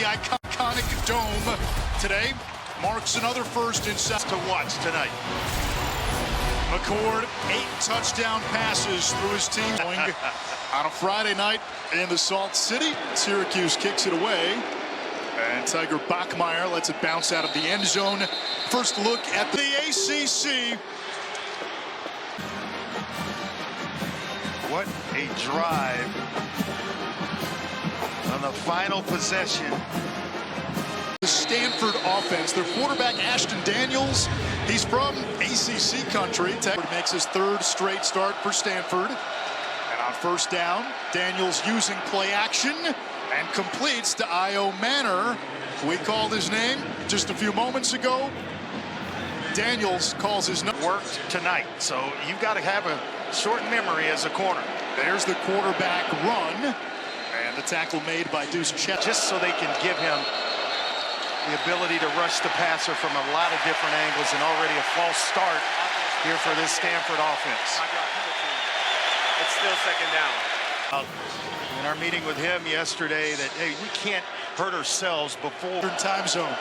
iconic dome today marks another first in South to watch tonight. McCord, 8 touchdown passes through his team. On a Friday night in the Salt City, Syracuse kicks it away. And Tiger Bachmeier lets it bounce out of the end zone. First look at the ACC. What a drive on the final possession. The Stanford offense, their quarterback Ashton Daniels, he's from ACC country. Stanford makes his 3rd straight start for Stanford. And on first down, Daniels using play action and completes to Io Manor. We called his name just a few moments ago. Daniels calls his number. Worked tonight, so you've got to have a short memory as a corner. There's the quarterback run, and the tackle made by Deuce Chet. Just so they can give him the ability to rush the passer from a lot of different angles, and already a false start here for this Stanford offense. It's still second down. In our meeting with him yesterday, that, hey, we can't hurt ourselves before time zone.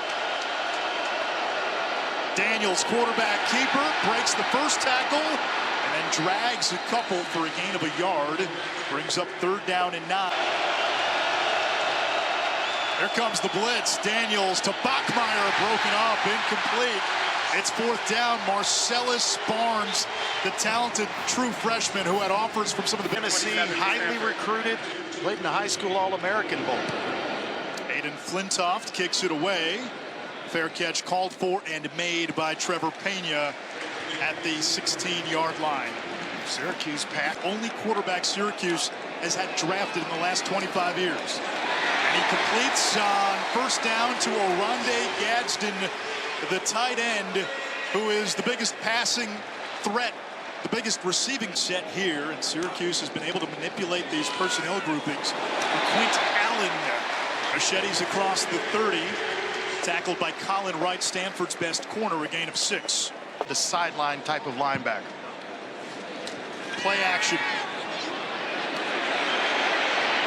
Daniels, quarterback keeper, breaks the first tackle and then drags a couple for a gain of a yard. Brings up 3rd down and 9. Here comes the blitz. Daniels to Bachmeier, broken up, incomplete. It's 4th down. Marcellus Barnes, the talented true freshman who had offers from some of the Tennessee, highly recruited, played in the high school All-American Bowl. Aiden Flintoft kicks it away. Fair catch called for and made by Trevor Pena at the 16-yard line. Syracuse pass. Only quarterback Syracuse has had drafted in the last 25 years. And he completes on first down to Oronde Gadsden, the tight end, who is the biggest passing threat, the biggest receiving set here. And Syracuse has been able to manipulate these personnel groupings. Quint Allen machetes across the 30. Tackled by Colin Wright, Stanford's best corner, a gain of 6. The sideline type of linebacker. Play action.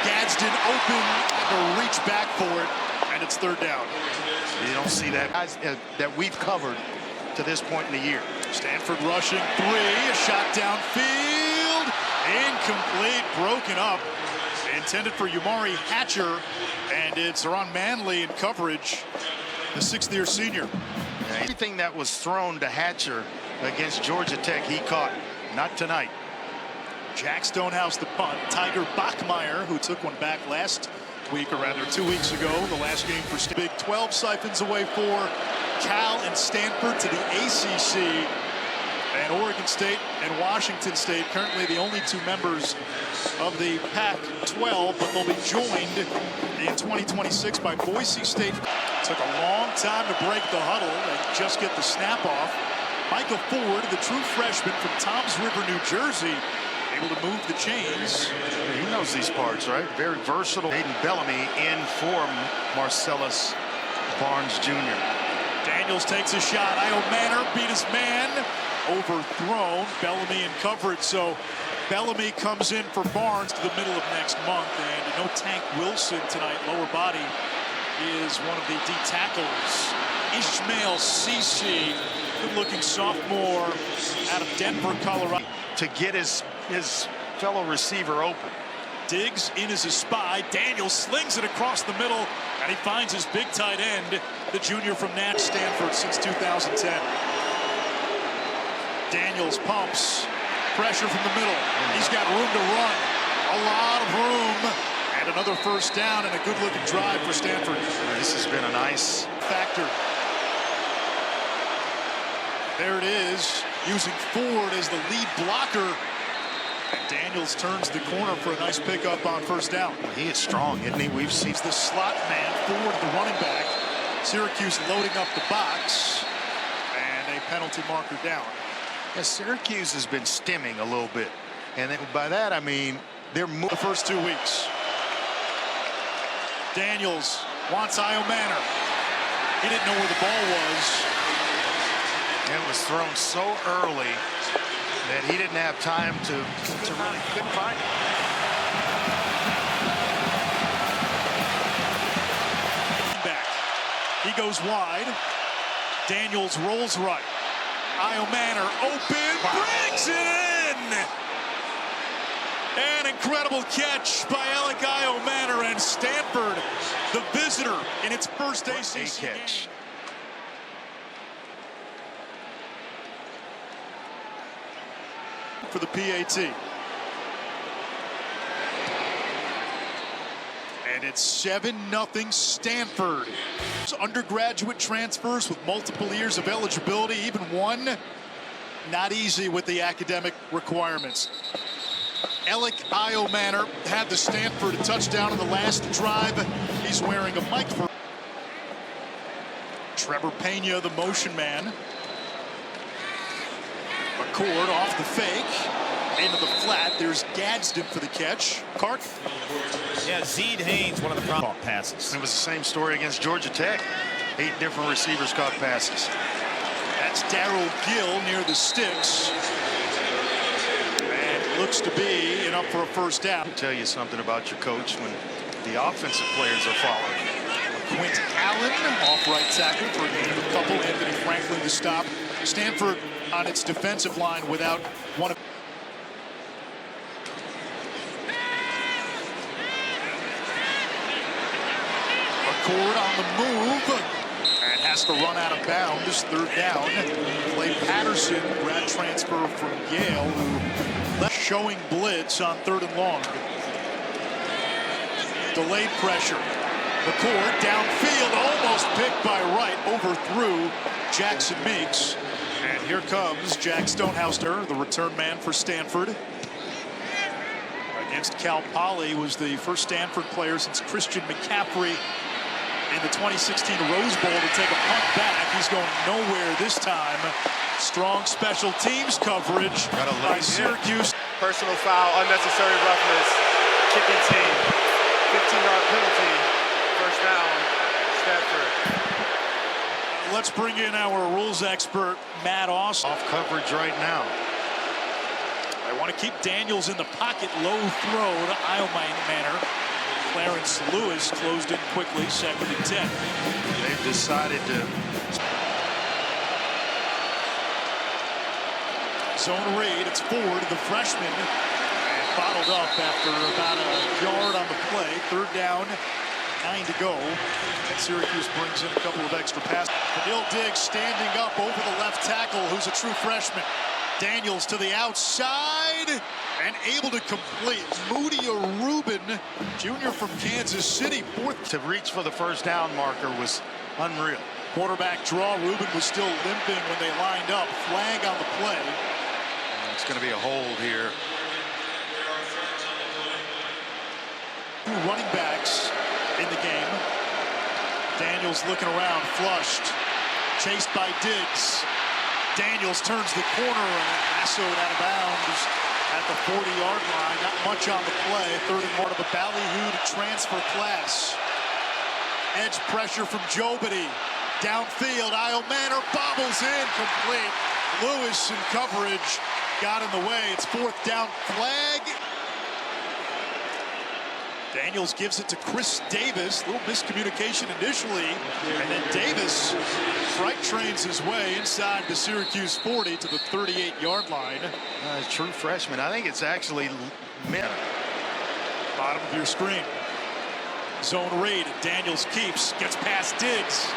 Gadsden open, to reach back for it, and it's 3rd down. You don't see that guys that we've covered to this point in the year. Stanford rushing 3, a shot downfield, incomplete, broken up. Intended for Umari Hatcher, and it's Ron Manley in coverage, the 6th-year senior. Everything that was thrown to Hatcher against Georgia Tech, he caught. Not tonight. Jack Stonehouse the punt. Tiger Bachmeier, who took one back last week, or rather 2 weeks ago, the last game for Big 12, siphons away for Cal and Stanford to the ACC. And Oregon State and Washington State, currently the only 2 members of the Pac-12, but they'll be joined in 2026 by Boise State. Took a long time to break the huddle and just get the snap off. Micah Ford, the true freshman from Toms River, New Jersey, able to move the chains. He knows these parts, right? Very versatile. Aiden Bellamy in for Marcellus Barnes Jr. Daniels takes a shot. Io Manor beat his man. Overthrown. Bellamy in coverage. So Bellamy comes in for Barnes to the middle of next month. And no Tank Wilson tonight. Lower body is one of the D tackles. Ishmael Cece, good-looking sophomore out of Denver, Colorado. To get his fellow receiver open. Diggs in as a spy. Daniels slings it across the middle, and he finds his big tight end, the junior from Stanford since 2010. Daniels pumps. Pressure from the middle. He's got room to run. A lot of room. And another first down and a good-looking drive for Stanford. This has been a nice factor. There it is, using Ford as the lead blocker. And Daniels turns the corner for a nice pickup on first down. He is strong, isn't he? We've seen the slot man, Ford the running back. Syracuse loading up the box. And a penalty marker down. Yeah, Syracuse has been stemming a little bit. And by that, I mean, they're moving the first 2 weeks. Daniels wants Io Manor. He didn't know where the ball was. It was thrown so early that he didn't have time to really couldn't find it. He goes wide. Daniels rolls right. Manor open, brings it in! An incredible catch by Alec Manor, and Stanford, the visitor in its first ACC catch. For the PAT. And it's 7-0 Stanford. Undergraduate transfers with multiple years of eligibility, even one. Not easy with the academic requirements. Alec Manor had the Stanford a touchdown in the last drive. He's wearing a mic for Trevor Pena, the motion man. McCord off the fake. Into the flat. There's Gadsden for the catch. Clark. Yeah, Zeed Haynes, one of the caught passes. It was the same story against Georgia Tech. 8 different receivers caught passes. That's Darrell Gill near the sticks. And it looks to be enough for a first down. I'll tell you something about your coach when the offensive players are following. Quint Allen off right tackle for a gain of a couple. Anthony Franklin to stop. Stanford on its defensive line without one of McCord on the move and has to run out of bounds. Third down. Clay Patterson, grad transfer from Yale, who left showing blitz on 3rd and long. Delayed pressure. McCord downfield, almost picked by Wright, overthrew Jackson Meeks. And here comes Jack Stonehouse, the return man for Stanford. Against Cal Poly, was the first Stanford player since Christian McCaffrey in the 2016 Rose Bowl to take a punt back. He's going nowhere this time. Strong special teams coverage by Syracuse. Personal foul, unnecessary roughness, kicking team, 15-yard penalty, first down, Stanford. Let's bring in our rules expert, Matt Austin. Off coverage right now. I want to keep Daniels in the pocket. Low throw to Manor. Clarence Lewis closed in quickly, 2nd and 10. They've decided to zone read. It's Ford, the freshman, and bottled up after about a yard on the play. 3rd down, 9 to go. And Syracuse brings in a couple of extra passes. Fadil Diggs standing up over the left tackle, who's a true freshman. Daniels to the outside and able to complete. Moody Rubin, junior from Kansas City, 4th. To reach for the first down marker was unreal. Quarterback draw. Rubin was still limping when they lined up. Flag on the play. It's going to be a hold here. 2 running backs in the game. Daniels looking around, flushed. Chased by Diggs. Daniels turns the corner and lassoed out of bounds at the 40-yard line. Not much on the play. 3rd and 1 of the ballyhooed transfer class. Edge pressure from Jobity. Downfield, Manor bobbles in, complete. Lewis in coverage got in the way. It's 4th down, flag. Daniels gives it to Chris Davis. A little miscommunication initially. And then Davis freight trains his way inside the Syracuse 40 to the 38-yard line. True freshman. I think it's actually Bottom of your screen. Zone read. Daniels keeps. Gets past Diggs.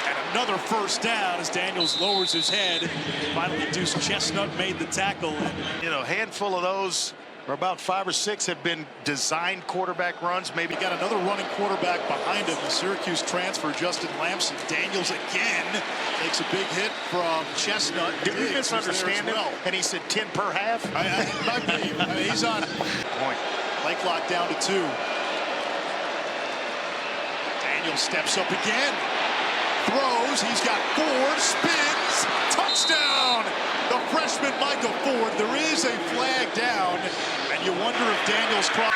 And another first down as Daniels lowers his head. Finally, Deuce Chestnut made the tackle. You know, a handful of those, or about 5 or 6, have been designed quarterback runs. Maybe got another running quarterback behind him. The Syracuse transfer, Justin Lamson. Daniels again takes a big hit from Chestnut. Did we misunderstand him? And he said 10 per half? I mean, he's on point. Lake clock down to 2. Daniels steps up again. Throws. He's got 4. Spins. Touchdown. The freshman Michael Ford. There is a flag down, and you wonder if Daniels crossed.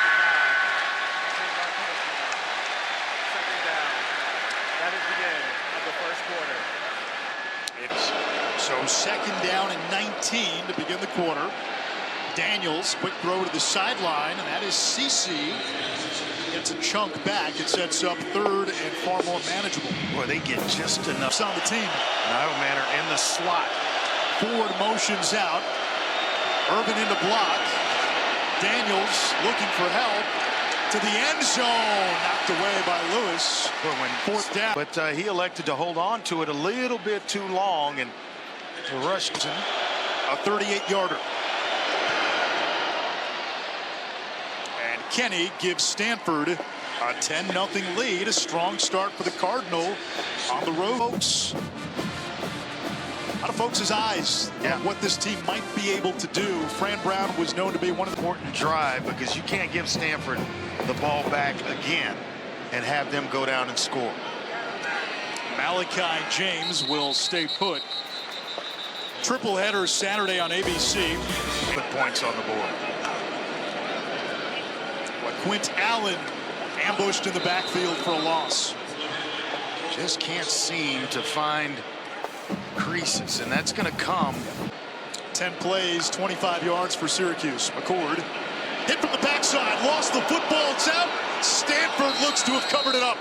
Second down. That is the end of the first quarter. So 2nd down and 19 to begin the quarter. Daniels, quick throw to the sideline, and that is CC. Gets a chunk back. It sets up third and far more manageable. Boy, they get just enough. It's on the team. Now Manor in the slot. Ford motions out. Urban into block. Daniels looking for help. To the end zone. Knocked away by Lewis. Fourth down. But he elected to hold on to it a little bit too long and rushed him. A 38-yarder. And Kenny gives Stanford a 10-0 lead. A strong start for the Cardinal on the road. Folks, a lot of folks' eyes on what this team might be able to do. Fran Brown was known to be one of the important drive because you can't give Stanford the ball back again and have them go down and score. Malachi James will stay put. Triple header Saturday on ABC. Put points on the board. Quint Allen ambushed in the backfield for a loss. Just can't seem to find creases, and that's going to come. 10 plays, 25 yards for Syracuse. McCord hit from the backside, lost the football. It's out. Stanford looks to have covered it up.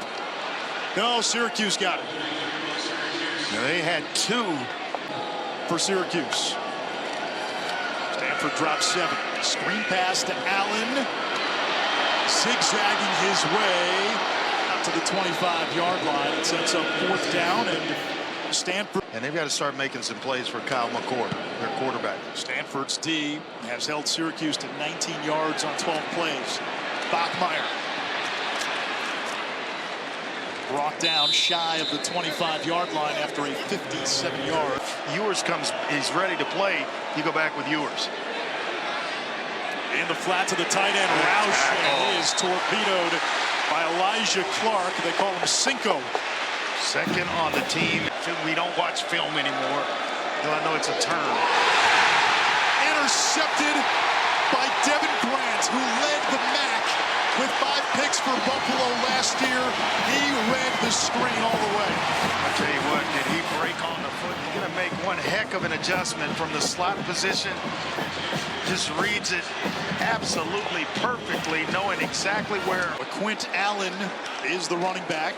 No, Syracuse got it. Now they had two for Syracuse. Stanford drops 7. Screen pass to Allen. Zigzagging his way out to the 25-yard line. It sets up fourth down, and Stanford. And they've got to start making some plays for Kyle McCord, their quarterback. Stanford's D has held Syracuse to 19 yards on 12 plays. Bachmeier brought down shy of the 25-yard line after a 57-yard. Ewers comes, he's ready to play. You go back with Ewers. In the flat to the tight end, Roush, and is torpedoed by Elijah Clark. They call him Cinco. Second on the team. We don't watch film anymore. Though I know it's a term. Intercepted by Devin Grant, who led the MAC with 5 picks for Buffalo last year. He read the screen all the way. I tell you what, did he break on the foot? He's going to make one heck of an adjustment from the slot position. Just reads it absolutely perfectly, knowing exactly where. Quint Allen is the running back.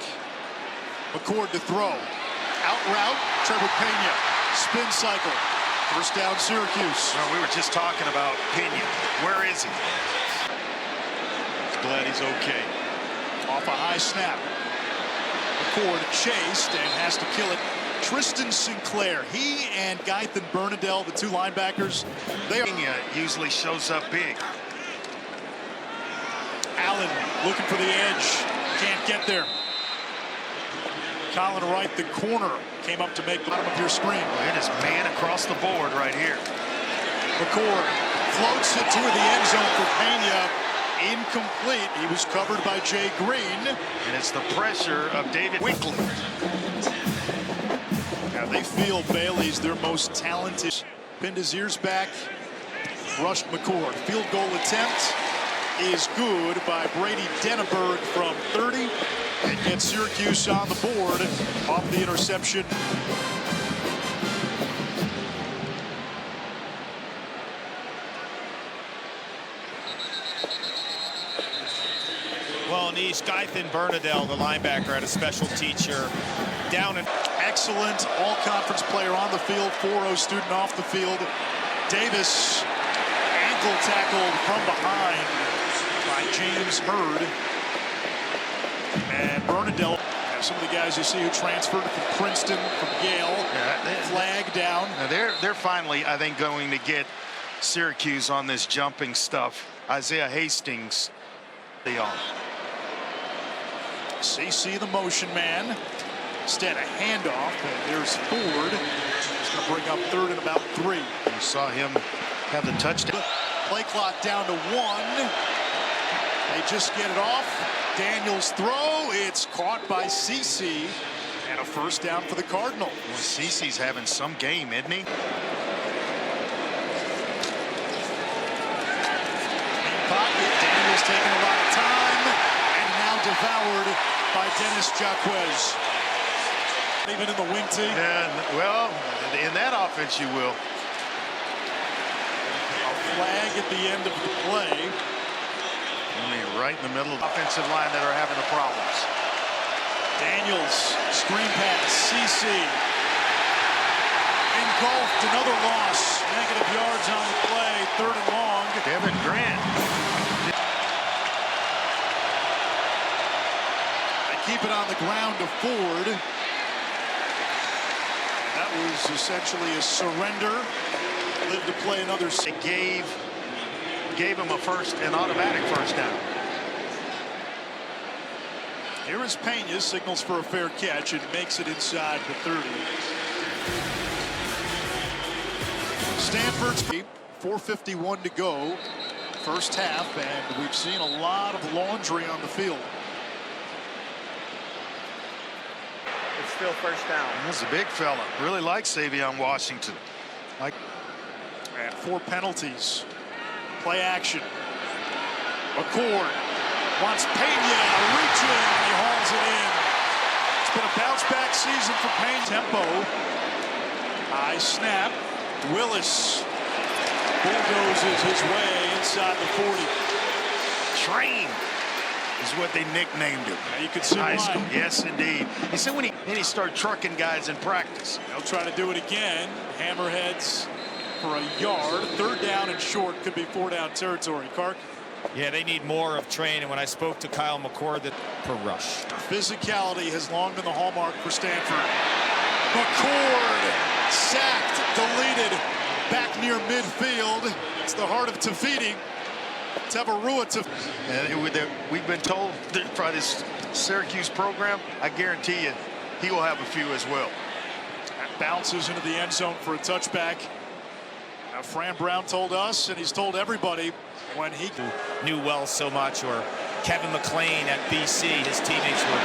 McCord to throw. Out route, Trevor Pena. Spin cycle. First down, Syracuse. Well, we were just talking about Pena. Where is he? Glad he's okay. Off a high snap. McCord chased and has to kill it. Tristan Sinclair, he and Gaithan Bernadelle, the 2 linebackers, they Pena usually shows up big. Allen looking for the edge, can't get there. Colin Wright, the corner, came up to make the bottom of your screen. It is man across the board right here. McCord floats it to the end zone for Pena. Incomplete. He was covered by Jay Green. And it's the pressure of David Winkley. Now they feel Bailey's their most talented. Pinned his ears back. Rushed McCord. Field goal attempt is good by Brady Denneberg from 30. And gets Syracuse on the board off the interception. Well, Nish, Gaithan Bernadelle, the linebacker, had a special teacher down in. Excellent all-conference player on the field, 4-0 student off the field. Davis ankle tackled from behind by James Hurd. And Bernadelle, some of the guys you see who transferred from Princeton, from Yale, flag down. Now they're finally, I think, going to get Syracuse on this jumping stuff. Isaiah Hastings, they are. CC the motion man. Instead a handoff, and there's Ford. He's going to bring up third and about 3. You saw him have the touchdown. Play clock down to 1. They just get it off. Daniels throw. It's caught by CC. And a first down for the Cardinal. Well, CC's having some game, isn't he? Pocket. Daniels taking a lot of time. And now devoured by Dennis Jacquez. Even in the wing tee. And, well, in that offense you will. A Flag at the end of the play. I mean, right in the middle of the offensive line that are having the problems. Daniels, screen pass, CC. Engulfed, another loss. Negative yards on the play, 3rd and long. Devin Grant. They keep it on the ground to Ford. That was essentially a surrender. Live to play another. They gave him an automatic first down. Here is Pena, signals for a fair catch and makes it inside the 30. Stanford's 4:51 to go, first half, and we've seen a lot of laundry on the field. It's still first down. This is a big fella. Really like Savion Washington. And 4 penalties. Play action. McCord wants Pena reaching, and he hauls it in. It's been a bounce-back season for Pena. Tempo. High snap. Willis bulldozes his way inside the 40. Train is what they nicknamed him. Now you can see High school. why. Yes, indeed. He said when he started trucking guys in practice. They'll try to do it again. Hammerheads for a yard. 3rd down and short. Could be 4-down territory. Kark. Yeah, they need more of Train. And when I spoke to Kyle McCord, that per rush. Physicality has long been the hallmark for Stanford. McCord sacked, deleted, back near midfield. It's the heart of Tafiti. Tavarua. And we've been told that by this Syracuse program, I guarantee you, he will have a few as well. That bounces into the end zone for a touchback. Now, Fran Brown told us, and he's told everybody, when he Knew well so much, or Kevin McLean at BC, his teammates were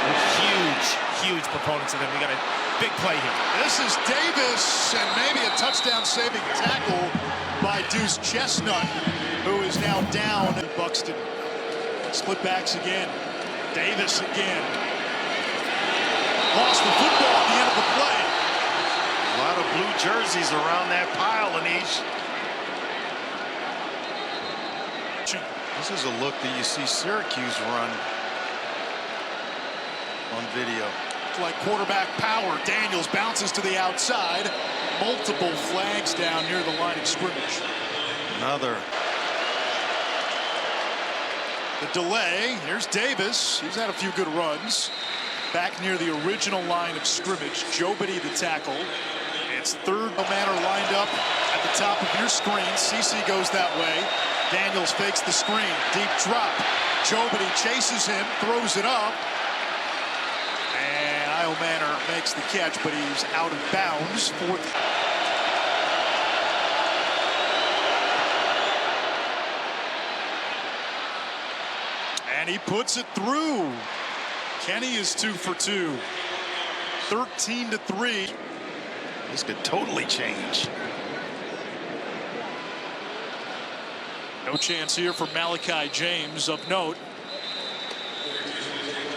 huge proponents of him. We got a big play here. This is Davis, and maybe a touchdown-saving tackle by Deuce Chestnut, who is now down. Buxton split backs again. Davis again. Lost the football at the end of the play. A lot of blue jerseys around that pile, Anish. This is a look that you see Syracuse run on video. Like quarterback power. Daniels bounces to the outside. Multiple flags down near the line of scrimmage. Another. The delay. Here's Davis. He's had a few good runs. Back near the original line of scrimmage. Jobity the tackle. It's 3rd manner lined up at the top of your screen. CC goes that way. Daniels fakes the screen. Deep drop. Jobity chases him, throws it up. And Io Manor makes the catch, but he's out of bounds. 4th. And he puts it through. Kenny is 2 for 2. 13-3. This could totally change. No chance here for Malachi James. Of note,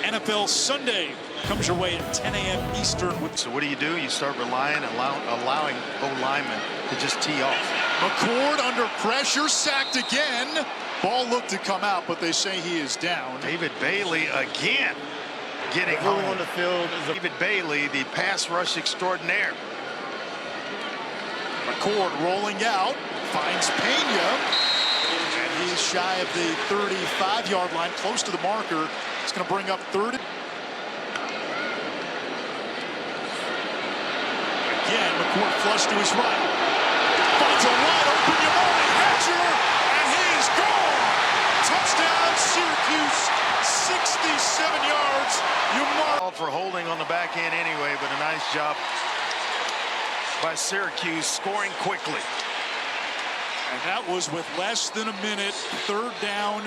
NFL Sunday comes your way at 10 a.m. Eastern. So what do? You start relying and allowing O-linemen to just tee off. McCord under pressure, sacked again. Ball looked to come out, but they say he is down. David Bailey again getting home on the field. David Bailey, the pass rush extraordinaire. McCord rolling out, finds Pena. And he's shy of the 35-yard line, close to the marker. It's going to bring up 3rd. Again, McCord flush to his right. Finds a wide open Yamari Hatcher, and he's gone. Touchdown, Syracuse, 67 yards. Called for holding on the back end anyway, but a nice job by Syracuse scoring quickly. And that was with less than a minute. 3rd down.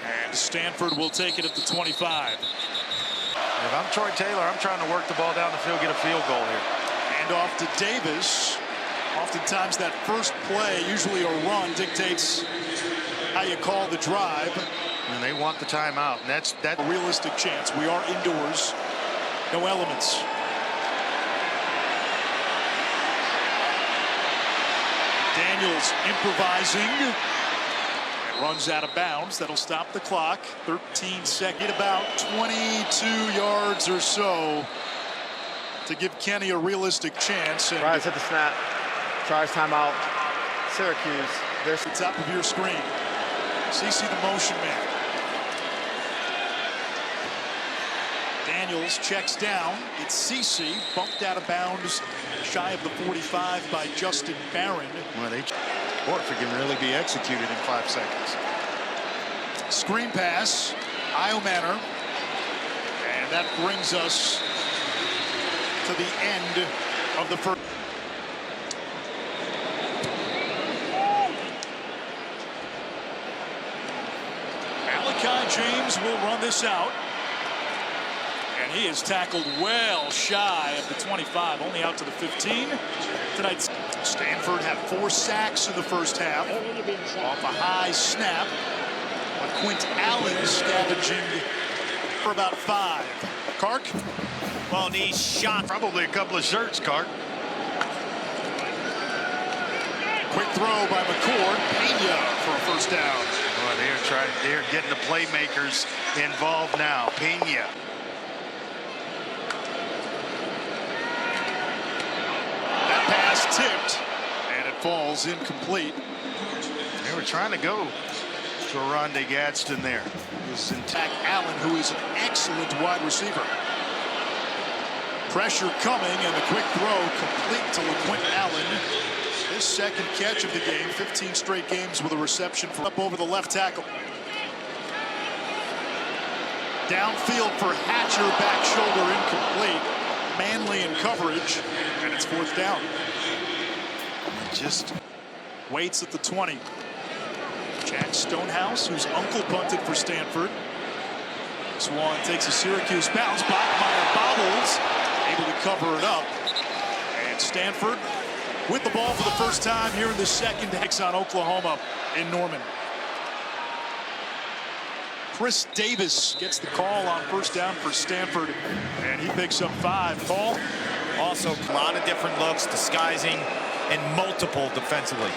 And Stanford will take it at the 25. If I'm Troy Taylor, I'm trying to work the ball down the field, get a field goal here. And off to Davis. Oftentimes that first play, usually a run, dictates how you call the drive. And they want the timeout, and that's a realistic chance. We are indoors. No elements. Daniels improvising. Runs out of bounds. That'll stop the clock. 13 seconds. About 22 yards or so to give Kenny a realistic chance. And Rise at the snap. Charge timeout. Syracuse. There's the top of your screen. CC the motion man. Daniels checks down. It's CC bumped out of bounds shy of the 45 by Justin Barron. Well, or if it can really be executed in 5 seconds. Screen pass, Iomanner, and that brings us to the end of the first. Malachi James will run this out, and he is tackled well shy of the 25, only out to the 15. Tonight's Stanford had 4 sacks in the first half off a high snap. Quint Allen scavenging for about 5. Kark. Well, knee shot. Probably a couple of shirts, Cart. Quick throw by McCord. Pena for a first down. Well, they're getting the playmakers involved now. Pena. That pass tipped, and it falls incomplete. They were trying to go to Rondé Gadsden there. It was intact. Allen, who is an excellent wide receiver. Pressure coming, and the quick throw complete to LaQuint Allen. His second catch of the game. 15 straight games with a reception for up over the left tackle. Downfield for Hatcher, back shoulder incomplete. Manley in coverage, and it's 4th down. Just waits at the 20. Jack Stonehouse, whose uncle punted for Stanford. This one takes a Syracuse bounce. Bachmeier bobbles, able to cover it up. And Stanford with the ball for the first time here in the second. Hex on Oklahoma in Norman. Chris Davis gets the call on first down for Stanford, and he picks up 5. Paul? Also, a lot of different looks, disguising, and multiple defensively.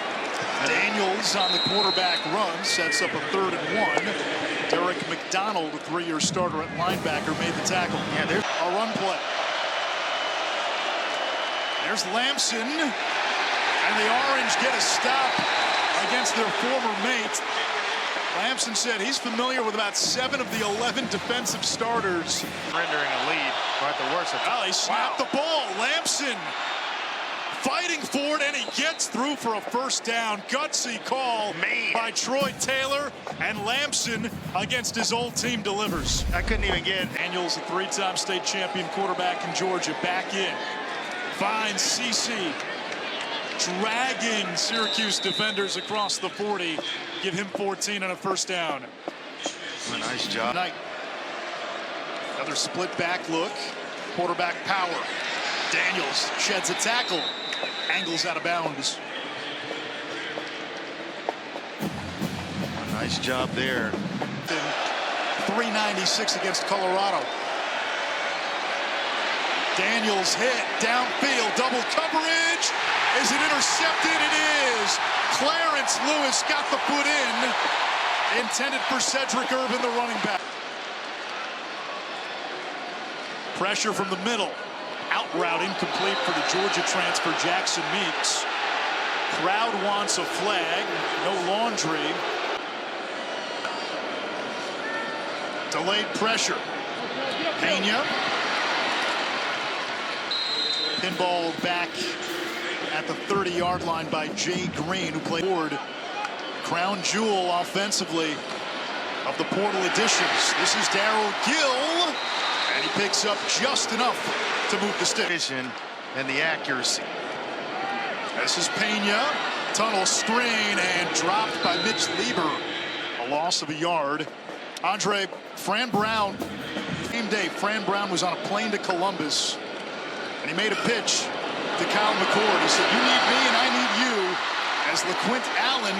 Daniels on the quarterback run sets up a 3rd and 1. Derek McDonald, a 3-year starter at linebacker, made the tackle. Yeah, there's a run play. There's Lamson, and the Orange get a stop against their former mate. Lamson said he's familiar with about 7 of the 11 defensive starters. rendering a lead, but the worst. Well, he snapped the ball. Lamson fighting for it, and he gets through for a first down. Gutsy call by Troy Taylor, and Lamson against his old team delivers. I couldn't even get. Daniels, a 3-time state champion quarterback in Georgia, back in. Finds CC, dragging Syracuse defenders across the 40. Give him 14 and a first down. A nice job. Knight. Another split back look. Quarterback power. Daniels sheds a tackle. Angles out of bounds. A nice job there. 396 against Colorado. Daniels hit downfield, double coverage. Is it intercepted? It is. Clarence Lewis got the foot in. Intended for Cedric Urban, the running back. Pressure from the middle. Out route incomplete for the Georgia transfer Jackson Meeks. Crowd wants a flag. No laundry. Delayed pressure. Pena. Pinball back at the 30-yard line by Jay Green, who played forward. Crown jewel offensively of the portal additions. This is Darryl Gill, and he picks up just enough to move the stick. And the accuracy. This is Pena, tunnel screen, and dropped by Mitch Lieber. A loss of a yard. Andre, Fran Brown, same day, Fran Brown was on a plane to Columbus, and he made a pitch to Kyle McCord. He said, "You need me and I need you," as LaQuint Allen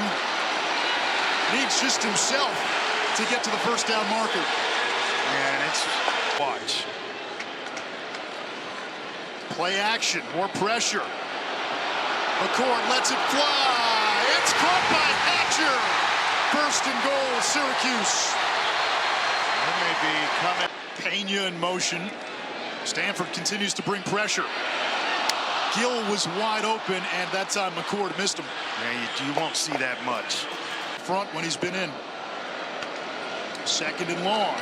needs just himself to get to the first down marker. And it's watch. Play action, more pressure. McCord lets it fly, It's caught by Hatcher. First and goal, Syracuse. That may be coming. Pena in motion. Stanford continues to bring pressure. Gill was wide open, and that time McCord missed him. Yeah, you won't see that much. Front when he's been in. Second and long.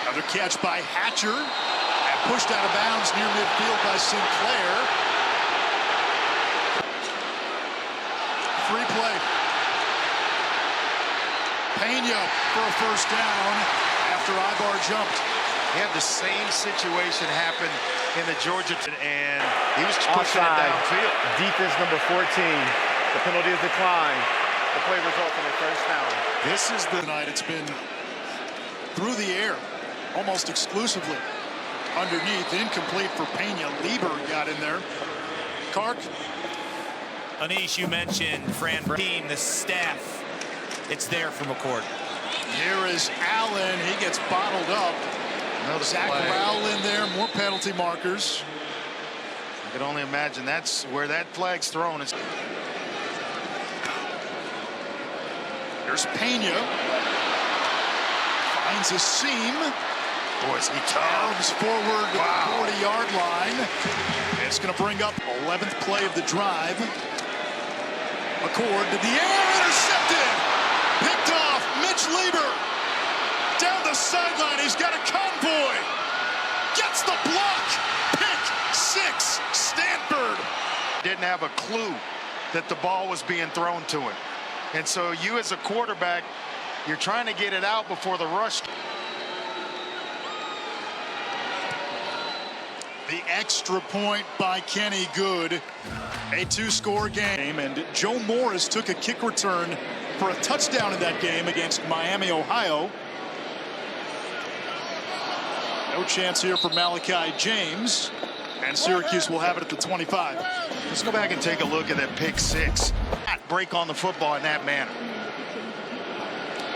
Another catch by Hatcher. And pushed out of bounds near midfield by Sinclair. Free play. Pena for a first down after Ibar jumped. He had the same situation happen in the Georgia, and he was pushing it downfield. Defense number 14. The penalty is declined. The play results in a first down. This is the night. It's been through the air almost exclusively. Underneath, incomplete for Pena. Lieber got in there. Kark. Anish, you mentioned Fran team, the staff. It's there for McCord. Here is Allen. He gets bottled up. Zach Rowell in there. More penalty markers. I can only imagine that's where that flag's thrown. There's Pena. Finds a seam. Boy, is he tough. Moves forward to the 40-yard line. It's going to bring up 11th play of the drive. McCord to the air. Intercepted. Picked off. Mitch Lieber. Down the sideline. He's got a convoy. Gets the block. Pick six. Stanford. Didn't have a clue that the ball was being thrown to him. And so you as a quarterback, you're trying to get it out before the rush. The extra point by Kenny Good. A two-score game. And Joe Morris took a kick return for a touchdown in that game against Miami, Ohio. No chance here for Malachi James. And Syracuse will have it at the 25. Let's go back and take a look at that pick six. Break on the football in that manner.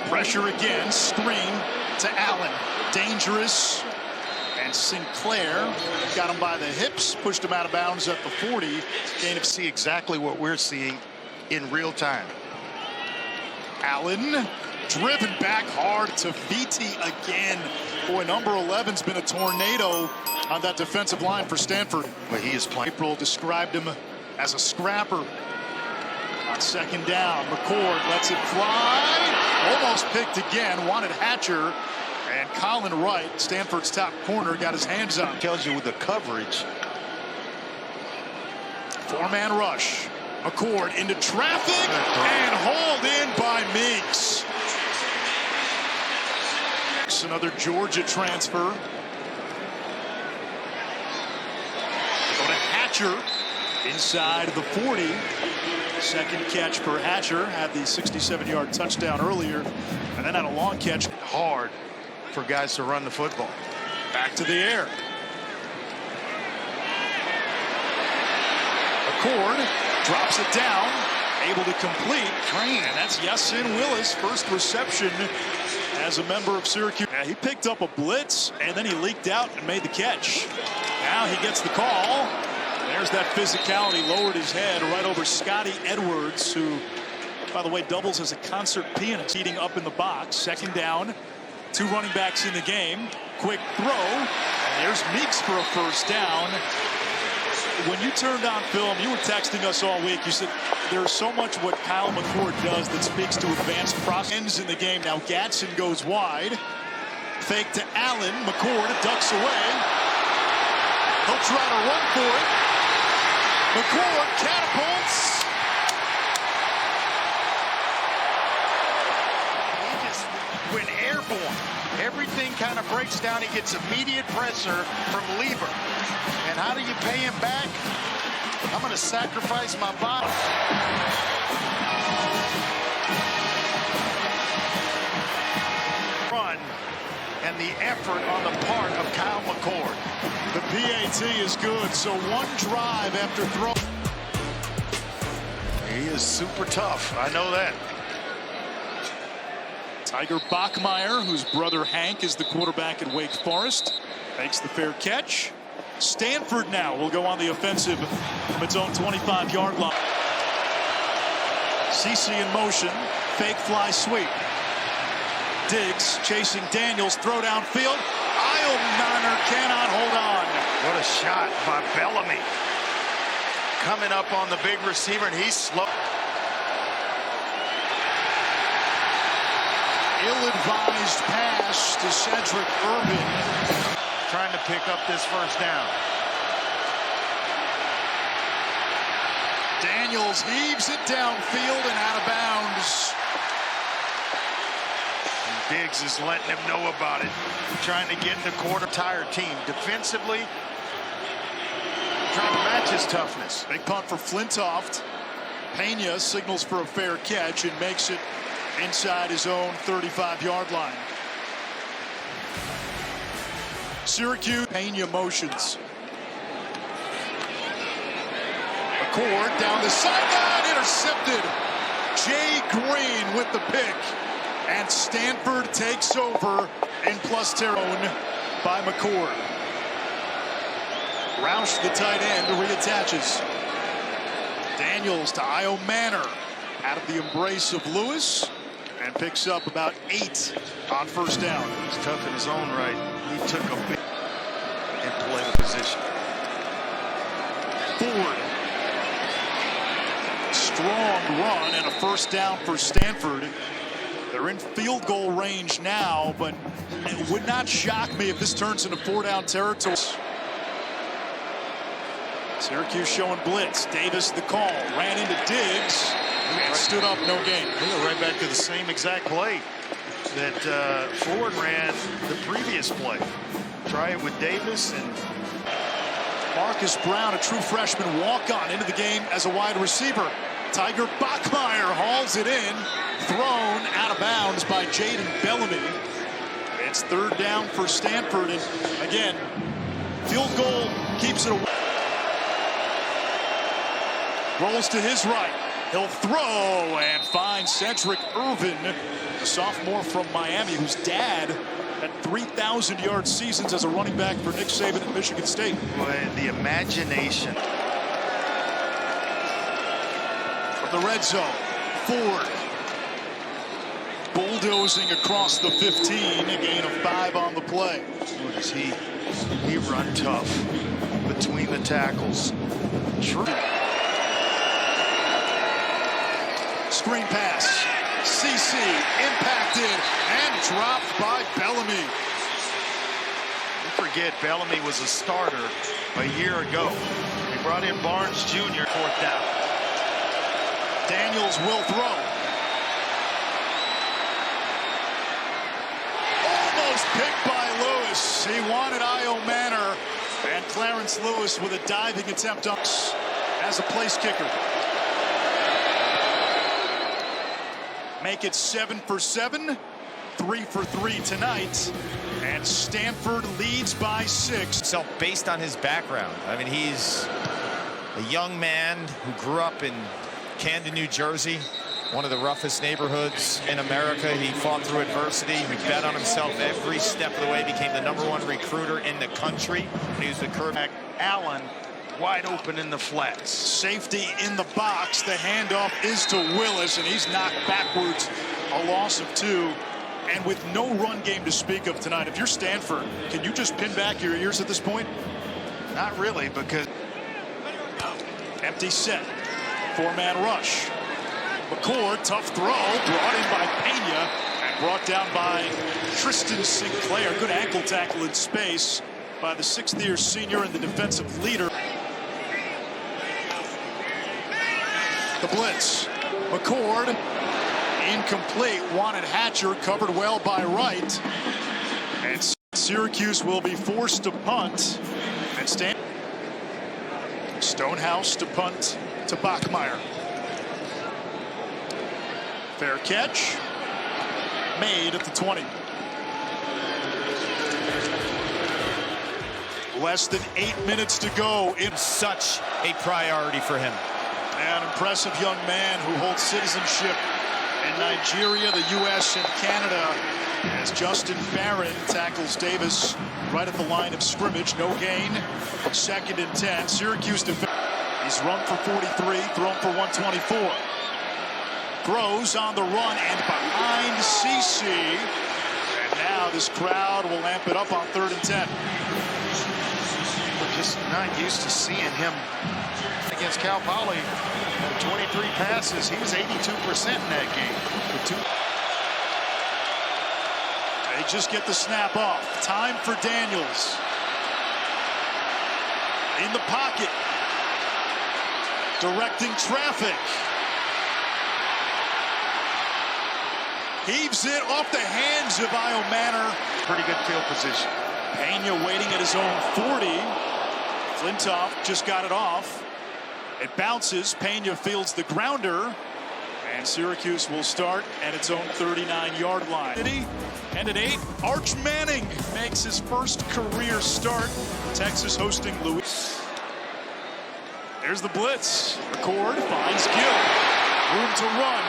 Pressure again. Screen to Allen. Dangerous. And Sinclair got him by the hips. Pushed him out of bounds at the 40. Gain of see exactly what we're seeing in real time. Allen driven back hard to Viti again. Boy, number 11's been a tornado on that defensive line for Stanford. But he is playing. April described him as a scrapper. On second down, McCord lets it fly. Almost picked again. Wanted Hatcher. And Colin Wright, Stanford's top corner, got his hands on. Tells you with the coverage. Four-man rush. McCord into traffic and hauled in by Meeks. Another Georgia transfer. Go to Hatcher inside the 40. Second catch for Hatcher. Had the 67-yard touchdown earlier, and then had a long catch. Hard for guys to run the football. Back to the air. McCord drops it down, able to complete. And that's Yasin Willis, first reception as a member of Syracuse. He picked up a blitz, and then he leaked out and made the catch. Now he gets the call. There's that physicality, lowered his head right over Scotty Edwards, who, by the way, doubles as a concert pianist. Seating up in the box. Second down. Two running backs in the game. Quick throw. And there's Meeks for a first down. When you turned on film, you were texting us all week. You said there's so much what Kyle McCord does that speaks to advanced process. Ends in the game. Now Gadsden goes wide. Fake to Allen. McCord ducks away. He'll try to run for it. McCord catapults. He just went airborne. Everything kind of breaks down. He gets immediate pressure from Lieber. And how do you pay him back? I'm going to sacrifice my body. Run and the effort on the part of Kyle McCord. The PAT is good, so one drive after throw. He is super tough. I know that. Tiger Bachmeier, whose brother Hank is the quarterback at Wake Forest, makes the fair catch. Stanford now will go on the offensive from its own 25-yard line. CC in motion, fake fly sweep. Diggs chasing Daniels, throw downfield. Manor cannot hold on. What a shot by Bellamy. Coming up on the big receiver, and he's slow. Ill-advised pass to Cedric Irvin. Trying to pick up this first down. Daniels heaves it downfield and out of bounds. And Diggs is letting him know about it. Trying to get in the quarter. Tired team defensively. Trying to match his toughness. Big punt for Flintoff. Pena signals for a fair catch and makes it inside his own 35-yard line. Syracuse, Pena motions. McCord down the sideline, intercepted. Jay Green with the pick. And Stanford takes over in plus territory by McCord. Roush, the tight end, reattaches. Daniels to Manor out of the embrace of Lewis and picks up about 8 on first down. He's tough in his own right. He took a big and play the position. Ford. Strong run and a first down for Stanford. They're in field goal range now, but it would not shock me if this turns into 4-down territory. Syracuse showing blitz. Davis the call. Ran into Diggs and stood up, no gain. We go right back to the same exact play that Ford ran the previous play. Try it with Davis and Marcus Brown, a true freshman walk-on into the game as a wide receiver. Tiger Bachmeier hauls it in. Thrown out of bounds by Jaden Bellamy. It's third down for Stanford. And again, field goal keeps it away. Rolls to his right. He'll throw and find Cedric Irvin, a sophomore from Miami whose dad had 3,000-yard seasons as a running back for Nick Saban at Michigan State. boy, the imagination. From the red zone, Ford bulldozing across the 15, a gain of 5 on the play. What does he run tough between the tackles. True. Screen pass. CC impacted and dropped by Bellamy. Don't forget, Bellamy was a starter a year ago. He brought in Barnes Jr. fourth down. Daniels will throw. Almost picked by Lewis. He wanted Manor, and Clarence Lewis with a diving attempt as a place kicker. Make it 7 for 7, 3 for 3 tonight, and Stanford leads by 6. So based on his background, I mean, he's a young man who grew up in Camden, New Jersey, one of the roughest neighborhoods in America. He fought through adversity. He bet on himself every step of the way. Became the #1 recruiter in the country when he was with quarterback. Allen wide open in the flats. Safety in the box. The handoff is to Willis, and he's knocked backwards. A loss of 2. And with no run game to speak of tonight, if you're Stanford, can you just pin back your ears at this point? Not really, because Empty set. 4-man rush. McCord, tough throw, brought in by Pena and brought down by Tristan Sinclair. Good ankle tackle in space by the 6th-year senior and the defensive leader. The blitz. McCord, incomplete, wanted Hatcher, covered well by Wright. And Syracuse will be forced to punt. And Stonehouse to punt to Bachmeier. Fair catch. Made at the 20. Less than 8 minutes to go. It's Such a priority for him. an impressive young man who holds citizenship in Nigeria, the U.S., and Canada, as Justin Barron tackles Davis right at the line of scrimmage. No gain. 2nd and 10. Syracuse defense. He's run for 43, thrown for 124. Throws on the run and behind CC. And now this crowd will amp it up on 3rd and 10. We're just not used to seeing him against Cal Poly. 23 passes. He was 82% in that game. They just get the snap off. Time for Daniels. In the pocket. Directing traffic. Heaves it off the hands of Manor. Pretty good field position. Pena waiting at his own 40. Flintoff just got it off. It bounces. Pena fields the grounder. And Syracuse will start at its own 39-yard line. And at 8, Arch Manning makes his first career start. Texas hosting Louis. There's the blitz. McCord finds Gill. Room to run.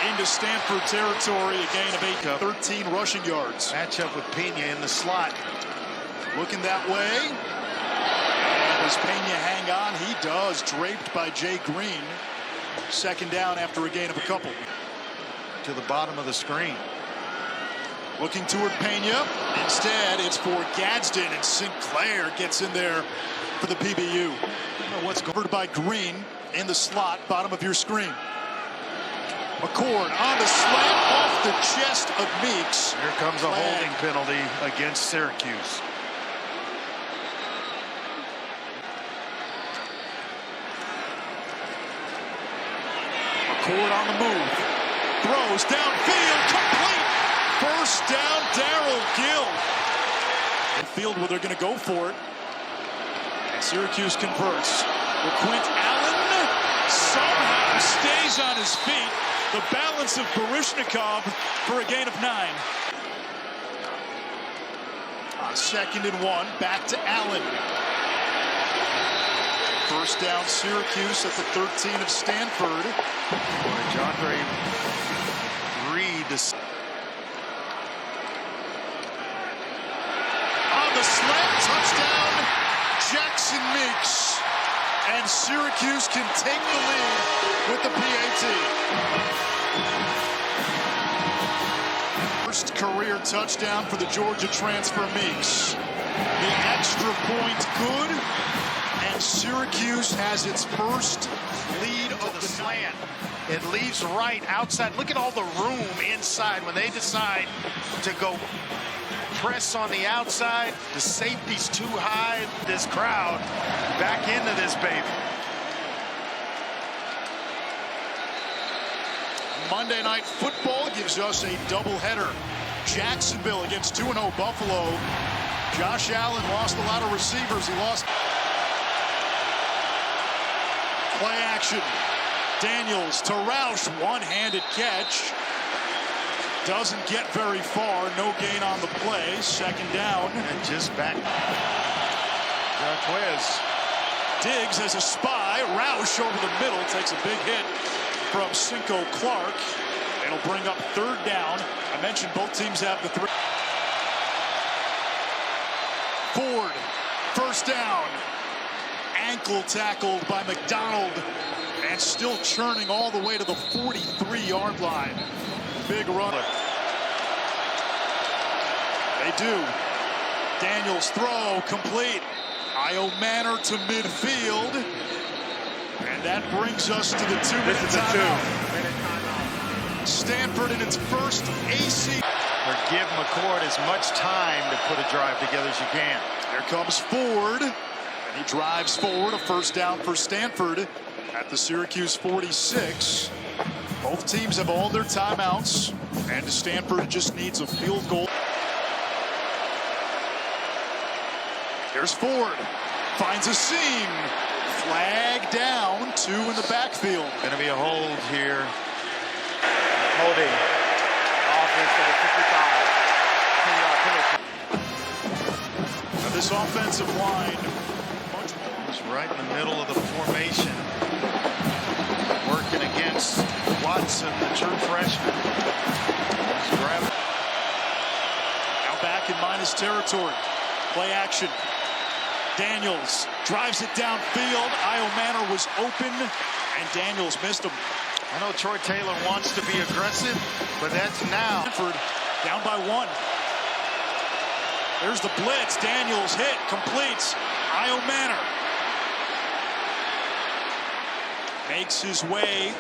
Into Stanford territory, a gain of 8, 13 rushing yards. Matchup with Pena in the slot. Looking that way. And does Pena hang on? He does, draped by Jay Green. 2nd down after a gain of a couple. To the bottom of the screen. Looking toward Pena. Instead, it's for Gadsden, and Sinclair gets in there for the PBU. What's covered by Green in the slot, bottom of your screen. McCord on the slant off the chest of Meeks. Here comes a holding penalty against Syracuse. McCord on the move. Throws downfield, complete. First down, Darrell Gill. The field where they're going to go for it. And Syracuse converts. LeQuint Allen somehow stays on his feet. The balance of Baryshnikov for a gain of 9. On 2nd and 1, back to Allen. First down, Syracuse at the 13 of Stanford. Jandre Reed. On the slant, touchdown, Jackson Meeks. And Syracuse can take the lead with the PAT. First career touchdown for the Georgia transfer Meeks. The extra point good, and Syracuse has its first lead of the slant. It leaves right outside. Look at all the room inside when they decide to go press on the outside. The safety's too high. This crowd back into this baby. Monday Night Football gives us a doubleheader. Jacksonville against 2-0 Buffalo. Josh Allen lost a lot of receivers. He lost. Play action. Daniels to Roush. One-handed catch. Doesn't get very far. No gain on the play. 2nd down. And just back. Jarquez. Diggs has a spy. Roush over the middle. Takes a big hit from Cinco Clark. It'll bring up 3rd down. I mentioned both teams have the 3. Ford. First down. Ankle tackled by McDonald. And still churning all the way to the 43-yard line. Big run. They do. Daniels throw complete. Manor to midfield. And that brings us to the 2-minute timeout. Stanford in its first AC. Or give McCord as much time to put a drive together as you can. Here comes Ford. And he drives forward. A first down for Stanford at the Syracuse 46. Both teams have all their timeouts, and Stanford just needs a field goal. Here's Ford. Finds a seam. Flag down. 2 in the backfield. Going to be a hold here. Holding. Offense for the 55. Now this offensive line. It's right in the middle of the formation. Working against Watson, the true freshman. Now back in minus territory. Play action. Daniels drives it downfield. Manor was open, and Daniels missed him. I know Troy Taylor wants to be aggressive, but that's now. Stanford down by 1. There's the blitz. Daniels hit, completes. Io Manor makes his way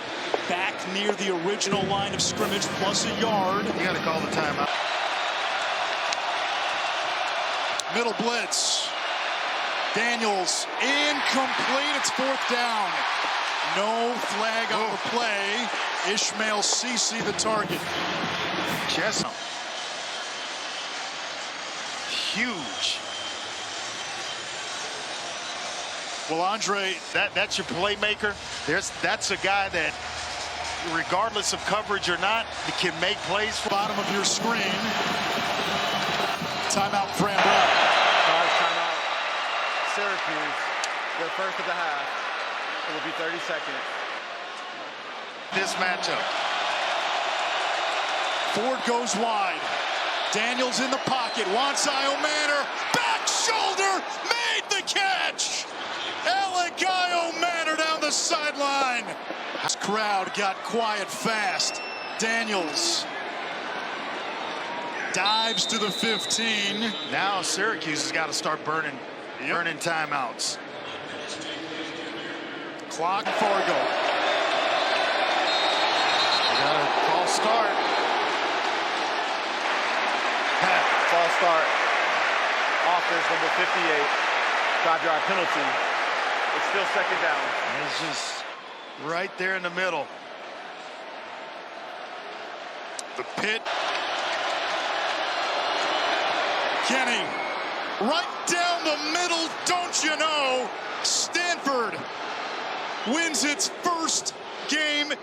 back near the original line of scrimmage, plus a yard. You got to call the timeout. Middle blitz. Daniels incomplete. It's 4th down. No flag on the play. Ishmael Cece the target. Chestnut. Huge. Well, Andre, that's your playmaker. That's a guy that, regardless of coverage or not, can make plays for. Bottom of your screen. Timeout, Fran Brown. Timeout. Syracuse, their first of the half. It will be 30 seconds. This matchup. Ford goes wide. Daniels in the pocket. Wants Io Manor. Back shoulder. Made the catch. Alec Io Manor down the sideline. This crowd got quiet fast. Daniels dives to the 15. Now Syracuse has got to start burning timeouts. Clock, Fargo. Got a false start. False start. Offense number 58. 5-yard penalty. It's still 2nd down. It's just right there in the middle. The pit. Kenny, right down the middle, don't you know? Stanford wins its first game